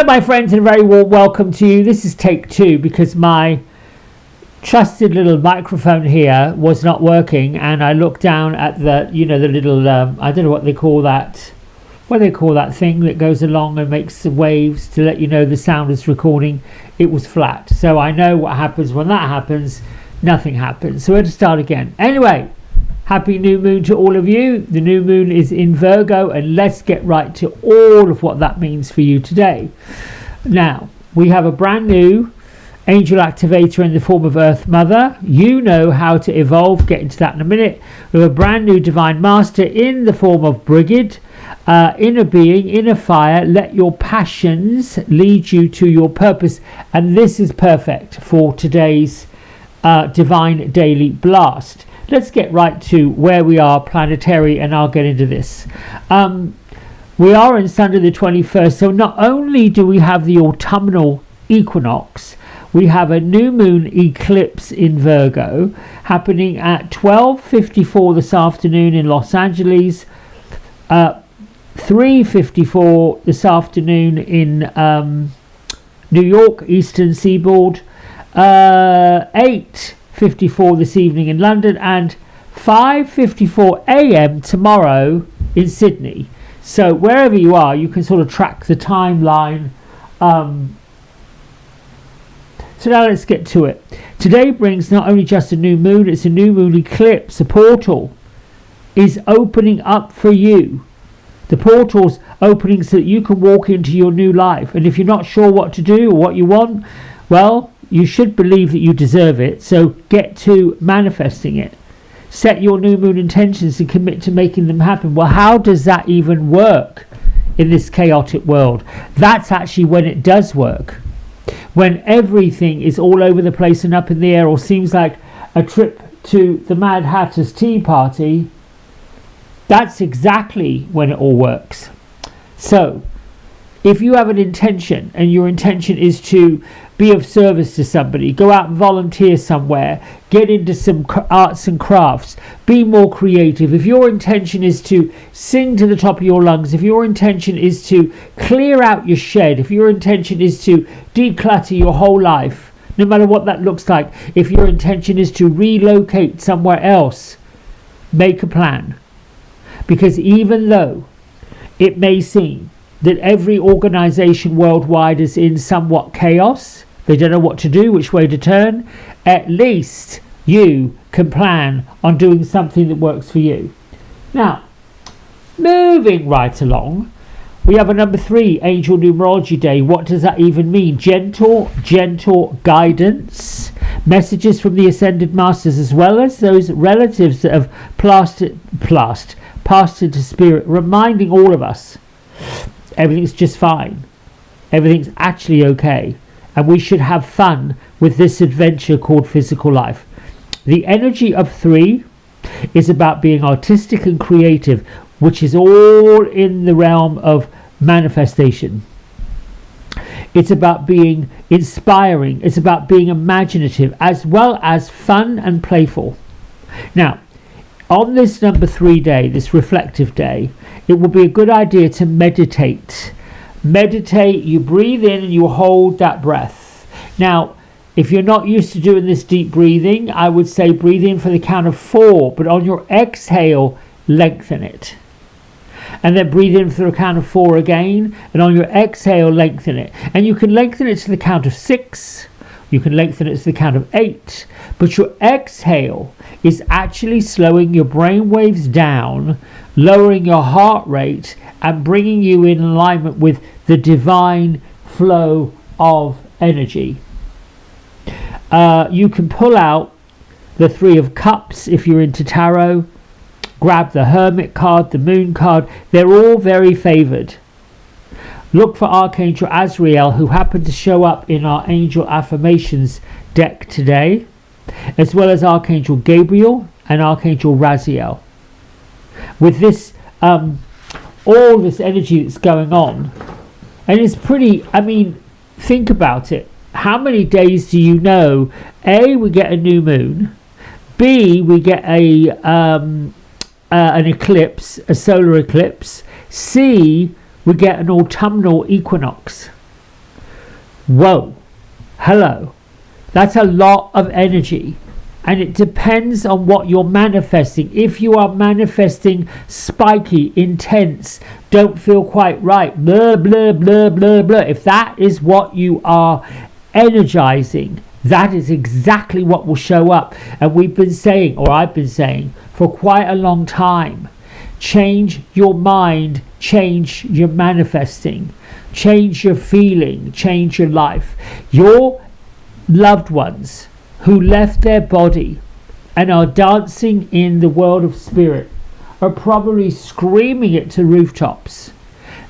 Hello my friends and a very warm welcome to you. This is take two because my trusted little microphone here was not working, and I looked down at the the little I don't know what they call that thing that goes along and makes the waves to let you know the sound is recording. It was flat, so I know what happens when that happens. Nothing happens, so we have to start again. Anyway, happy new moon to all of you. The new moon is in Virgo, and let's get right to all of what that means for you today. Now, we have a brand new angel activator in the form of Earth Mother. You know how to evolve, get into that in a minute. We have a brand new divine master in the form of Brigid. Inner being, inner fire, let your passions lead you to your purpose. And this is perfect for today's divine daily blast. Let's get right to where we are planetary, and I'll get into this. We are in Sunday the 21st, so not only do we have the autumnal equinox, we have a new moon eclipse in Virgo happening at 12:54 this afternoon in Los Angeles, 3:54 this afternoon in New York, Eastern Seaboard, 8:54 this evening in London, and 5:54 a.m. tomorrow in Sydney. So wherever you are, you can sort of track the timeline. So now let's get to it. Today brings not only just a new moon, it's a new moon eclipse. A portal is opening up for you. The portal's opening so that you can walk into your new life. And if you're not sure what to do or what you want, well, you should believe that you deserve it. So get to manifesting it. Set your new moon intentions and commit to making them happen. Well, how does that even work in this chaotic world? That's actually when it does work. When everything is all over the place and up in the air, or seems like a trip to the Mad Hatter's tea party, that's exactly when it all works. So if you have an intention, and your intention is to be of service to somebody, go out and volunteer somewhere, get into some arts and crafts, be more creative. If your intention is to sing to the top of your lungs, if your intention is to clear out your shed, if your intention is to declutter your whole life, no matter what that looks like, if your intention is to relocate somewhere else, make a plan. Because even though it may seem that every organization worldwide is in somewhat chaos, they don't know what to do, which way to turn, at least you can plan on doing something that works for you. Now, moving right along, we have a number 3 angel numerology day. What does that even mean? Gentle guidance, messages from the ascended masters, as well as those relatives that have passed into spirit, reminding all of us everything's just fine. Everything's actually okay. And we should have fun with this adventure called physical life. The energy of 3 is about being artistic and creative, which is all in the realm of manifestation. It's about being inspiring. It's about being imaginative, as well as fun and playful. Now, on this number 3 day, this reflective day, it will be a good idea to meditate. Meditate, you breathe in and you hold that breath. Now, if you're not used to doing this deep breathing, I would say breathe in for the count of 4, but on your exhale, lengthen it. And then breathe in for the count of 4 again, and on your exhale, lengthen it. And you can lengthen it to the count of 6. You can lengthen it to the count of 8. But your exhale is actually slowing your brain waves down, lowering your heart rate, and bringing you in alignment with the divine flow of energy. You can pull out the 3 of Cups if you're into tarot. Grab the Hermit card, the Moon card. They're all very favored. Look for Archangel Azrael, who happened to show up in our Angel Affirmations deck today, as well as Archangel Gabriel and Archangel Raziel. With this, all this energy that's going on, and it's pretty, think about it. How many days do you know? A, we get a new moon. B, we get an eclipse, a solar eclipse. C, we get an autumnal equinox. Whoa, hello, that's a lot of energy. And it depends on what you're manifesting. If you are manifesting spiky, intense, don't feel quite right, blah, blah, blah, blah, blah. If that is what you are energizing, that is exactly what will show up. And we've been saying, or I've been saying, for quite a long time, change your mind, change your manifesting, change your feeling, change your life. Your loved ones who left their body and are dancing in the world of spirit are probably screaming it to rooftops.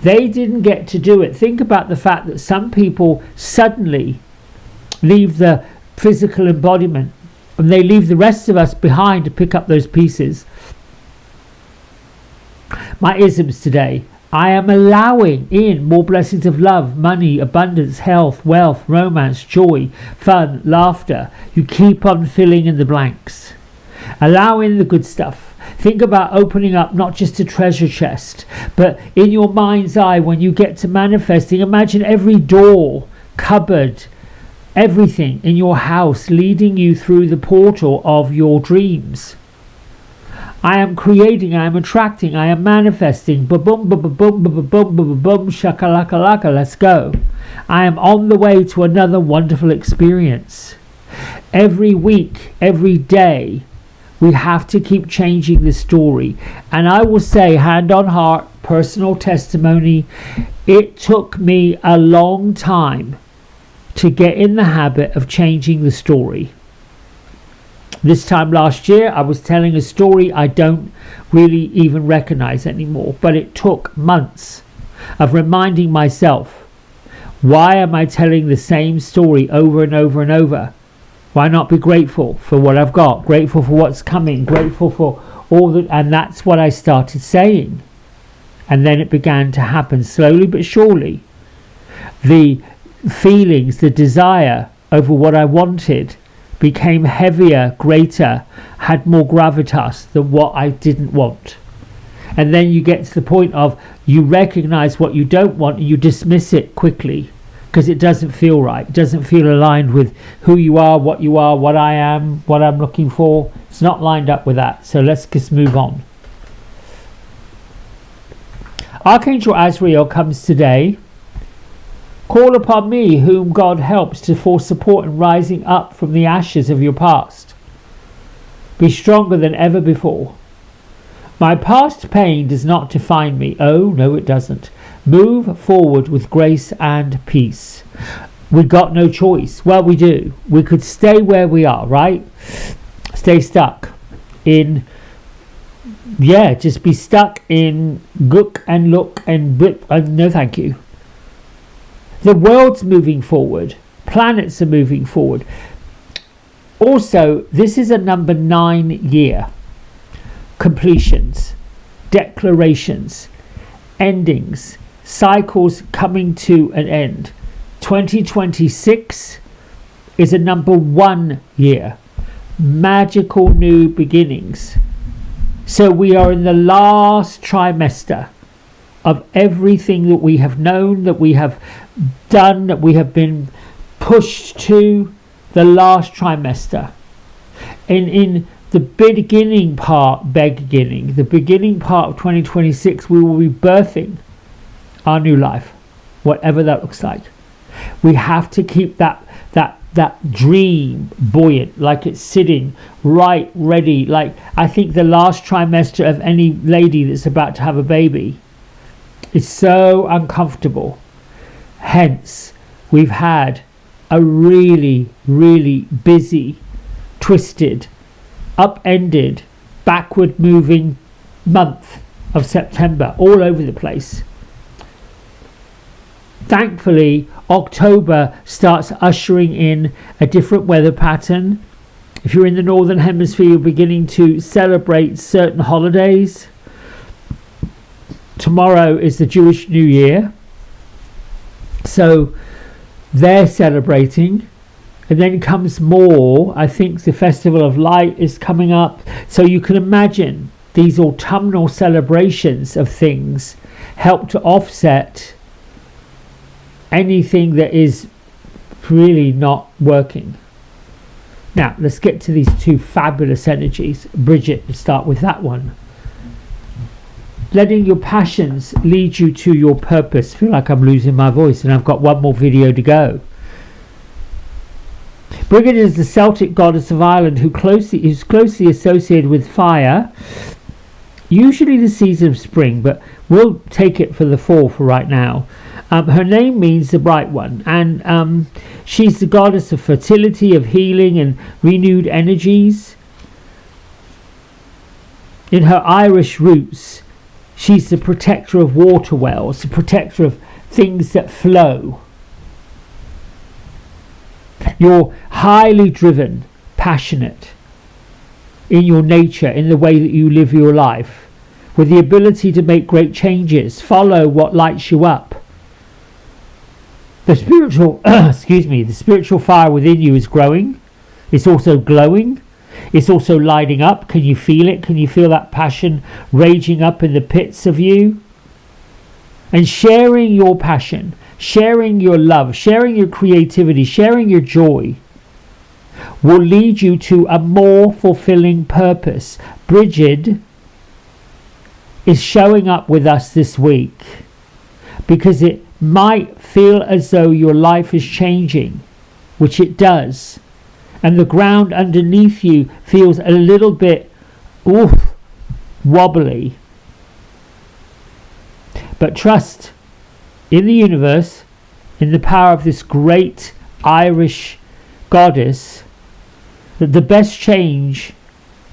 They didn't get to do it. Think about the fact that some people suddenly leave the physical embodiment and they leave the rest of us behind to pick up those pieces. My isms today: I am allowing in more blessings of love, money, abundance, health, wealth, romance, joy, fun, laughter. You keep on filling in the blanks. Allow in the good stuff. Think about opening up not just a treasure chest, but in your mind's eye, when you get to manifesting, imagine every door, cupboard, everything in your house leading you through the portal of your dreams. I am creating, I am attracting, I am manifesting. Ba-boom, ba-ba-boom, ba-ba-boom, ba-ba-boom, shaka-laka-laka, let's go. I am on the way to another wonderful experience. Every week, every day, we have to keep changing the story. And I will say, hand on heart, personal testimony, it took me a long time to get in the habit of changing the story. This time last year, I was telling a story I don't really even recognize anymore, but it took months of reminding myself, why am I telling the same story over and over and over? Why not be grateful for what I've got, grateful for what's coming, grateful for all that? And that's what I started saying. And then it began to happen slowly but surely. The feelings, the desire over what I wanted became heavier, greater, had more gravitas than what I didn't want. And then you get to the point of you recognize what you don't want and you dismiss it quickly because it doesn't feel right. It doesn't feel aligned with who you are, what I am, what I'm looking for. It's not lined up with that. So let's just move on. Archangel Azrael comes today. Call upon me, whom God helps, for support in rising up from the ashes of your past. Be stronger than ever before. My past pain does not define me. Oh, no, it doesn't. Move forward with grace and peace. We got no choice. Well, we do. We could stay where we are, right? Stay stuck in, just be stuck in gook and look and whip. No, thank you. The world's moving forward. Planets are moving forward. Also, this is a number 9 year. Completions, declarations, endings, cycles coming to an end. 2026 is a number 1 year. Magical new beginnings. So we are in the last trimester of everything that we have known, that we have done, that we have been pushed to. The last trimester. In the beginning part of 2026, we will be birthing our new life, whatever that looks like. We have to keep that dream buoyant, like it's sitting right ready. Like, I think the last trimester of any lady that's about to have a baby is so uncomfortable. Hence, we've had a really, really busy, twisted, upended, backward moving month of September, all over the place. Thankfully, October starts ushering in a different weather pattern. If you're in the Northern Hemisphere, you're beginning to celebrate certain holidays. Tomorrow is the Jewish New Year, so they're celebrating. And then comes more. I think the Festival of Light is coming up. So you can imagine these autumnal celebrations of things help to offset anything that is it's really not working. Now, let's get to these two fabulous energies. Bridget, let's start with that one. Letting your passions lead you to your purpose. I feel like I'm losing my voice and I've got one more video to go. Bridget is the Celtic goddess of Ireland who's closely associated with fire, usually the season of spring, but we'll take it for the fall for right now. Her name means the bright one, and she's the goddess of fertility, of healing and renewed energies. In her Irish roots, she's the protector of water wells, the protector of things that flow. You're highly driven, passionate in your nature, in the way that you live your life, with the ability to make great changes, follow what lights you up. The spiritual, the spiritual fire within you is growing. It's also glowing. It's also lighting up. Can you feel it? Can you feel that passion raging up in the pits of you? And sharing your passion, sharing your love, sharing your creativity, sharing your joy will lead you to a more fulfilling purpose. Bridget is showing up with us this week because it might feel as though your life is changing, which it does, and the ground underneath you feels a little bit wobbly. But trust in the universe, in the power of this great Irish goddess, that the best change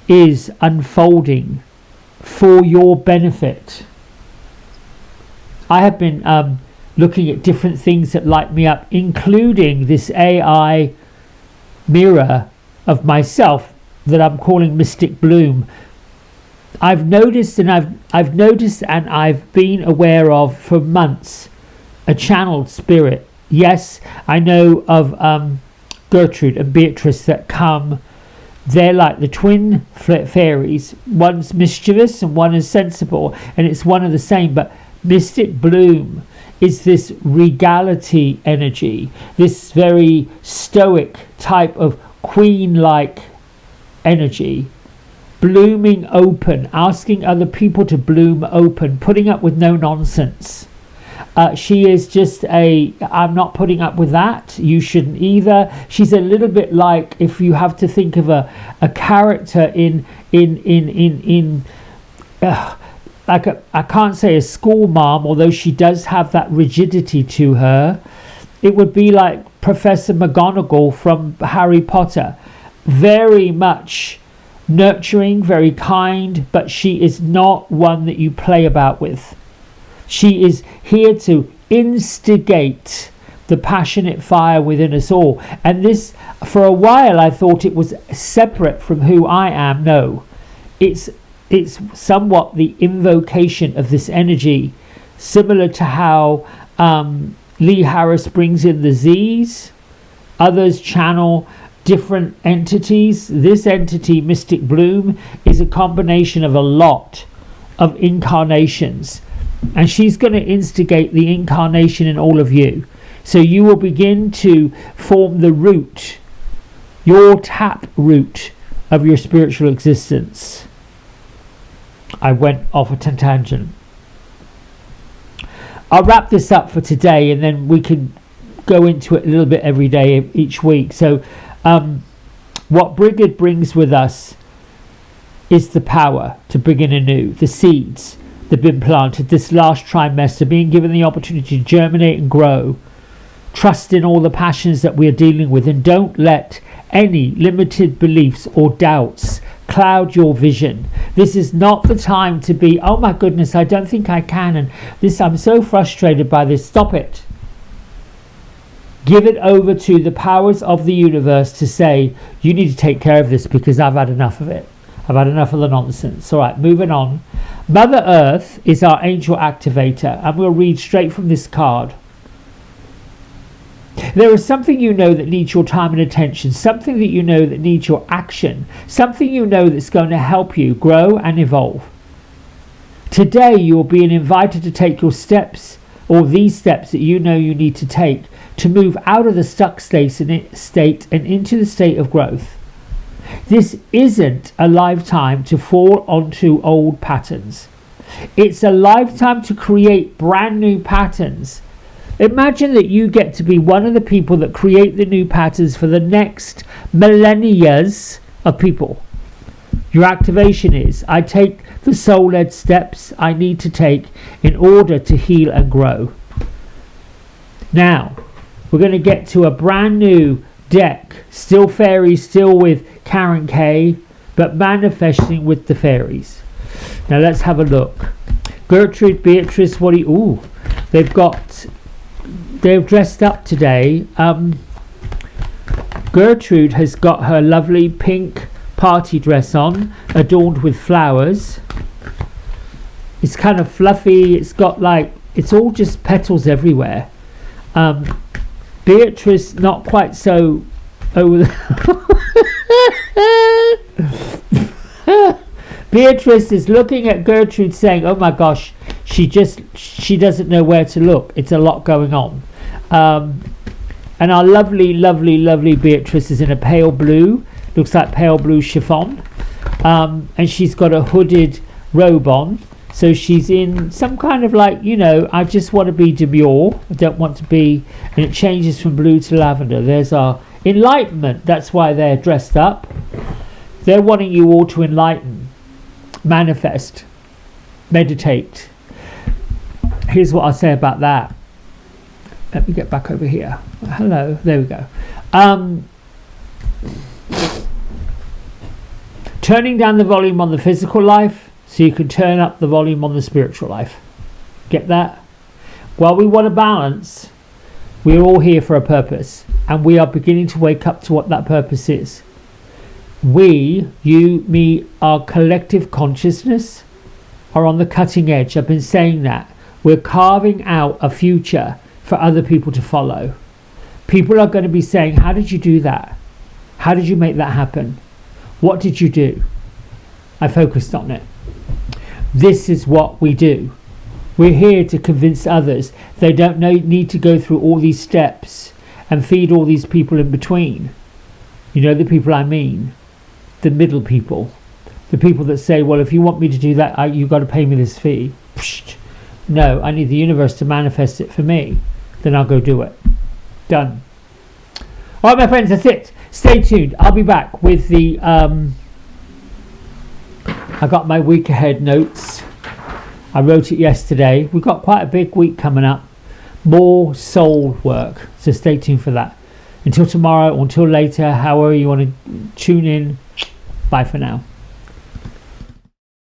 is unfolding for your benefit. I have been looking at different things that light me up, including this AI mirror of myself that I'm calling Mystic Bloom. I've noticed and I've been aware of for months a channeled spirit. Yes, I know of Gertrude and Beatrice that come. They're like the twin fairies. One's mischievous and one is sensible, and it's one and the same. But Mystic Bloom is this regality energy, this very stoic type of queen-like energy, blooming open, asking other people to bloom open, putting up with no nonsense. She is just I'm not putting up with that, you shouldn't either. She's a little bit like, if you have to think of a character I can't say a school mom, although she does have that rigidity to her. It would be like Professor McGonagall from Harry Potter. Very much nurturing, very kind, but she is not one that you play about with. She is here to instigate the passionate fire within us all. And this, for a while, I thought it was separate from who I am. No, it's somewhat the invocation of this energy, similar to how Lee Harris brings in the Z's. Others channel different entities. This entity, Mystic Bloom, is a combination of a lot of incarnations, and she's going to instigate the incarnation in all of you. So you will begin to form the root, your tap root of your spiritual existence. I went off a tangent. I'll wrap this up for today, and then we can go into it a little bit every day, each week. So what Bridget brings with us is the power to begin anew. The seeds that have been planted this last trimester, being given the opportunity to germinate and grow. Trust in all the passions that we are dealing with, and don't let any limited beliefs or doubts cloud your vision. This is not the time to be, oh my goodness, I don't think I can, and this, I'm so frustrated by this. Stop it. Give it over to the powers of the universe to say, you need to take care of this because I've had enough of it. I've had enough of the nonsense. All right, moving on. Mother Earth is our angel activator, and we'll read straight from this card. There is something you know that needs your time and attention, something that you know that needs your action, something you know that's going to help you grow and evolve. Today you are being invited to take your steps or these steps that you know you need to take to move out of the stuck state and into the state of growth. This isn't a lifetime to fall onto old patterns. It's a lifetime to create brand new patterns. Imagine that you get to be one of the people that create the new patterns for the next millennia of people. Your activation is, I take the soul-led steps I need to take in order to heal and grow. Now, we're going to get to a brand new deck. Still fairies, still with Karen K, but manifesting with the fairies. Now let's have a look. Gertrude, Beatrice, what do you... Ooh, they've dressed up today. Gertrude has got her lovely pink party dress on, adorned with flowers. It's kind of fluffy. It's got like, it's all just petals everywhere. Beatrice, not quite so over Beatrice is looking at Gertrude saying, oh my gosh, she doesn't know where to look. It's a lot going on. And our lovely Beatrice is in a pale blue, looks like pale blue chiffon, and she's got a hooded robe on, so she's in some kind of like, you know, I just want to be demure, I don't want to be, and it changes from blue to lavender. There's our enlightenment. That's why they're dressed up. They're wanting you all to enlighten, manifest, meditate. Here's what I'll say about that. Let me get back over here. Hello, there we go. Turning down the volume on the physical life so you can turn up the volume on the spiritual life. Get that? While we want a balance, we're all here for a purpose, and we are beginning to wake up to what that purpose is. We, you, me, our collective consciousness are on the cutting edge. I've been saying that. We're carving out a future for other people to follow. People are going to be saying, how did you do that? How did you make that happen? What did you do? I focused on it. This is what we do. We're here to convince others. They don't need to go through all these steps and feed all these people in between. You know the people I mean. The middle people. The people that say, well, if you want me to do that, you've got to pay me this fee. Psst. No, I need the universe to manifest it for me. Then I'll go do it. Done. All right, my friends, that's it. Stay tuned. I'll be back with the... I got my week ahead notes. I wrote it yesterday. We've got quite a big week coming up. More soul work. So stay tuned for that. Until tomorrow or until later, however you want to tune in. Bye for now.